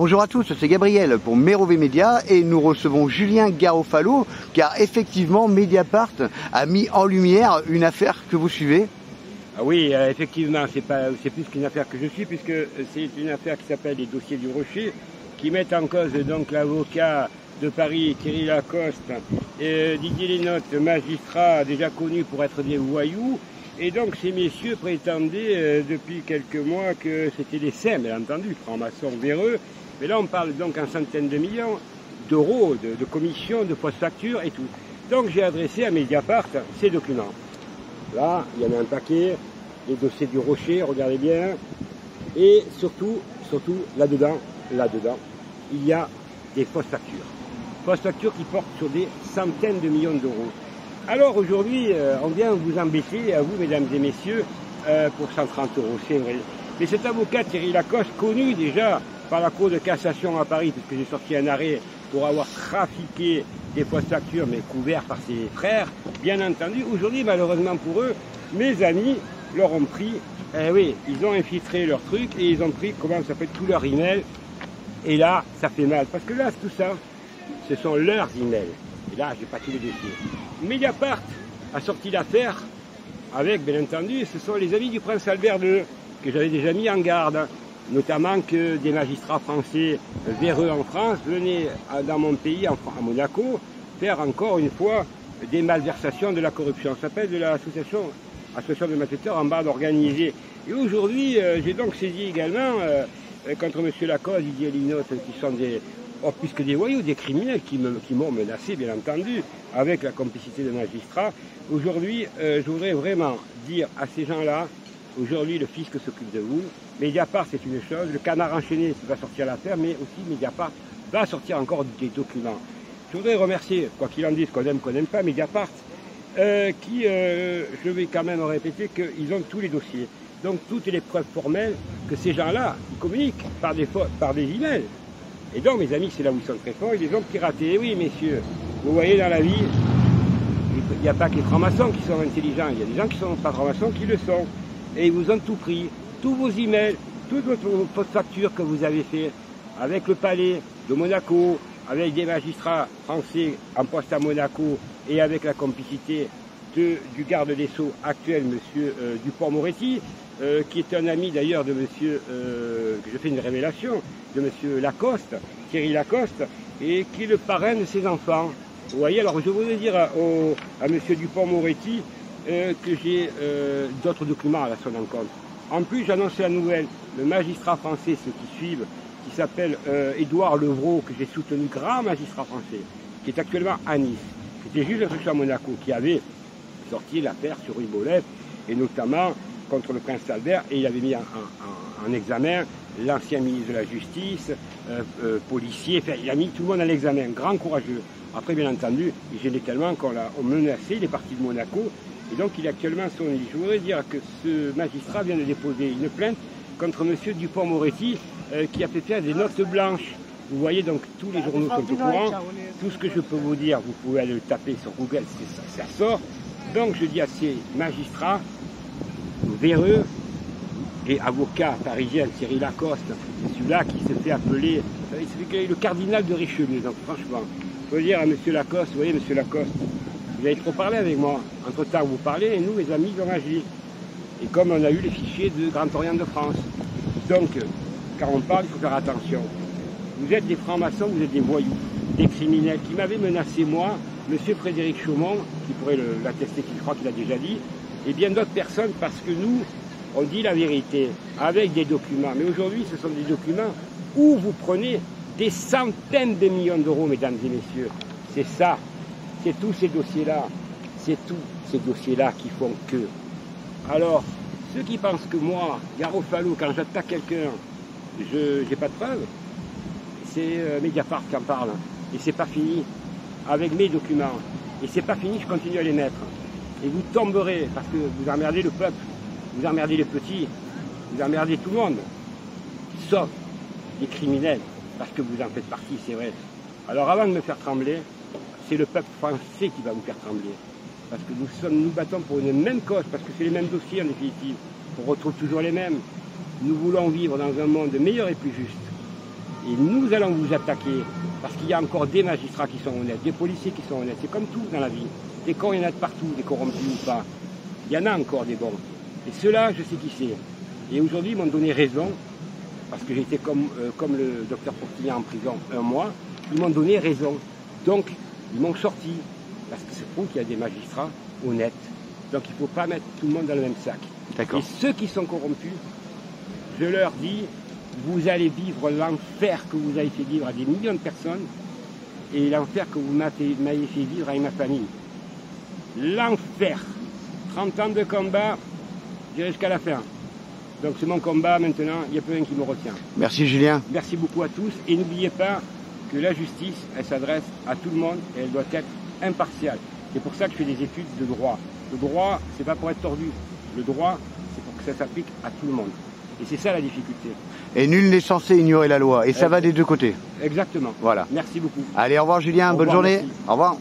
Bonjour à tous, c'est Gabriel pour Mérovée Média et nous recevons Julien Garofalo car effectivement Mediapart a mis en lumière une affaire que vous suivez. Ah oui, effectivement, c'est plus qu'une affaire que je suis puisque c'est une affaire qui s'appelle les dossiers du Rocher qui mettent en cause donc l'avocat de Paris, Thierry Lacoste, et Didier Lenotte, magistrat déjà connu pour être des voyous. Et donc ces messieurs prétendaient depuis quelques mois que c'était des saints, bien entendu, francs-maçons véreux. Mais là on parle donc en centaines de millions d'euros de commissions, de post-factures et tout. Donc j'ai adressé à Mediapart ces documents. Là, il y en a un paquet, les dossiers du Rocher, regardez bien. Et surtout là-dedans, il y a des fausses factures. Fausses factures qui portent sur des centaines de millions d'euros. Alors aujourd'hui, on vient vous embêter, à vous mesdames et messieurs, pour 130 euros, c'est vrai. Mais cet avocat Thierry Lacoste, connu déjà par la Cour de cassation à Paris, puisque j'ai sorti un arrêt pour avoir trafiqué des fausses factures, mais couverts par ses frères, bien entendu, aujourd'hui, malheureusement pour eux, mes amis leur ont pris, oui, ils ont infiltré leur truc et ils ont pris, comment ça s'appelle, tous leurs emails. Et là, ça fait mal, parce que là, tout ça, ce sont leurs emails. Et là, j'ai pas tous les dossiers. Mediapart a sorti l'affaire avec, bien entendu, ce sont les amis du prince Albert II, que j'avais déjà mis en garde, notamment que des magistrats français véreux en France venaient dans mon pays, à Monaco, faire encore une fois des malversations de la corruption. Ça s'appelle de l'association de malfaiteurs en bande organisée. Et aujourd'hui, j'ai donc saisi également contre M. Lacoste, Didier Lenotte, qui sont plus que des voyous, des criminels qui m'ont menacé, bien entendu, avec la complicité de magistrats. Aujourd'hui, je voudrais vraiment dire à ces gens-là, aujourd'hui, le fisc s'occupe de vous. Mediapart, c'est une chose. Le Canard enchaîné va sortir l'affaire, mais aussi Mediapart va sortir encore des documents. Je voudrais remercier, quoi qu'il en dise, qu'on n'aime pas, Mediapart, qui, je vais quand même répéter, qu'ils ont tous les dossiers. Donc, toutes les preuves formelles que ces gens-là, ils communiquent par des emails. Et donc, mes amis, c'est là où ils sont très forts, ils les ont piratés. Et oui, messieurs, vous voyez, dans la vie, il n'y a pas que les francs-maçons qui sont intelligents, il y a des gens qui ne sont pas francs-maçons qui le sont. Et ils vous ont tout pris, tous vos emails, toutes vos post-factures que vous avez fait avec le palais de Monaco, avec des magistrats français en poste à Monaco et avec la complicité du garde des Sceaux actuel, M. Dupond-Moretti, qui est un ami d'ailleurs de M. que je fais une révélation, de M. Lacoste, Thierry Lacoste, et qui est le parrain de ses enfants. Vous voyez, alors je voudrais dire à M. Dupond-Moretti que j'ai d'autres documents à son encontre. En plus, j'annonce la nouvelle, le magistrat français, ceux qui suivent, qui s'appelle Édouard Levrault, que j'ai soutenu, grand magistrat français, qui est actuellement à Nice, qui était juge d'instruction à Monaco, qui avait sorti l'affaire sur Ribolet, et notamment contre le prince Albert, et il avait mis en examen l'ancien ministre de la Justice, policier, enfin, il a mis tout le monde en examen, grand courageux. Après, bien entendu, il gênait tellement qu'on l'a menacé, il est parti de Monaco, et donc il est actuellement à son lit. Je voudrais dire que ce magistrat vient de déposer une plainte contre M. Dupond-Moretti, qui a fait faire des notes blanches. Vous voyez, donc tous les journaux sont au courant. Tout ce que je peux vous dire, vous pouvez aller le taper sur Google, ça sort. Donc je dis à ces magistrats véreux et avocats parisiens, Thierry Lacoste, celui-là qui se fait appeler, le cardinal de Richelieu, donc franchement, je veux dire à M. Lacoste, vous voyez M. Lacoste, vous avez trop parlé avec moi. Entre-temps, vous parlez et nous, mes amis, ils ont agi. Et comme on a eu les fichiers de Grand Orient de France. Donc, quand on parle, il faut faire attention. Vous êtes des francs-maçons, vous êtes des voyous, des criminels qui m'avaient menacé, moi, M. Frédéric Chaumont, qui pourrait l'attester, qui croit qu'il a déjà dit, et bien d'autres personnes, parce que nous, on dit la vérité, avec des documents. Mais aujourd'hui, ce sont des documents où vous prenez des centaines de millions d'euros, mesdames et messieurs. C'est ça. C'est tous ces dossiers-là, c'est tous ces dossiers-là qui font que. Alors, ceux qui pensent que moi, Garofalo, quand j'attaque quelqu'un, je n'ai pas de preuves, c'est Mediapart qui en parle. Et c'est pas fini avec mes documents. Et c'est pas fini, je continue à les mettre. Et vous tomberez, parce que vous emmerdez le peuple, vous emmerdez les petits, vous emmerdez tout le monde, sauf les criminels, parce que vous en faites partie, c'est vrai. Alors avant de me faire trembler, c'est le peuple français qui va vous faire trembler. Parce que nous battons pour une même cause, parce que c'est les mêmes dossiers en définitive. On retrouve toujours les mêmes. Nous voulons vivre dans un monde meilleur et plus juste. Et nous allons vous attaquer, parce qu'il y a encore des magistrats qui sont honnêtes, des policiers qui sont honnêtes. C'est comme tout dans la vie. Des cons, il y en a de partout, des corrompus ou pas. Il y en a encore des bons. Et ceux-là, je sais qui c'est. Et aujourd'hui, ils m'ont donné raison, parce que j'étais comme le docteur Portillan en prison 1 mois. Ils m'ont donné raison. Donc, ils m'ont sorti, parce que c'est prouve qu'il y a des magistrats honnêtes. Donc, il ne faut pas mettre tout le monde dans le même sac. Et ceux qui sont corrompus, je leur dis, vous allez vivre l'enfer que vous avez fait vivre à des millions de personnes et l'enfer que vous m'avez fait vivre avec ma famille. L'enfer. 30 ans de combat, j'irai jusqu'à la fin. Donc c'est mon combat maintenant, il n'y a plus rien qui me retient. Merci Julien. Merci beaucoup à tous et n'oubliez pas que la justice, elle s'adresse à tout le monde et elle doit être impartiale. C'est pour ça que je fais des études de droit. Le droit, c'est pas pour être tordu. Le droit, c'est pour que ça s'applique à tout le monde. Et c'est ça la difficulté. Et nul n'est censé ignorer la loi. Et ça va des deux côtés. Exactement. Voilà. Merci beaucoup. Allez, au revoir Julien, bonne journée. Merci. Au revoir.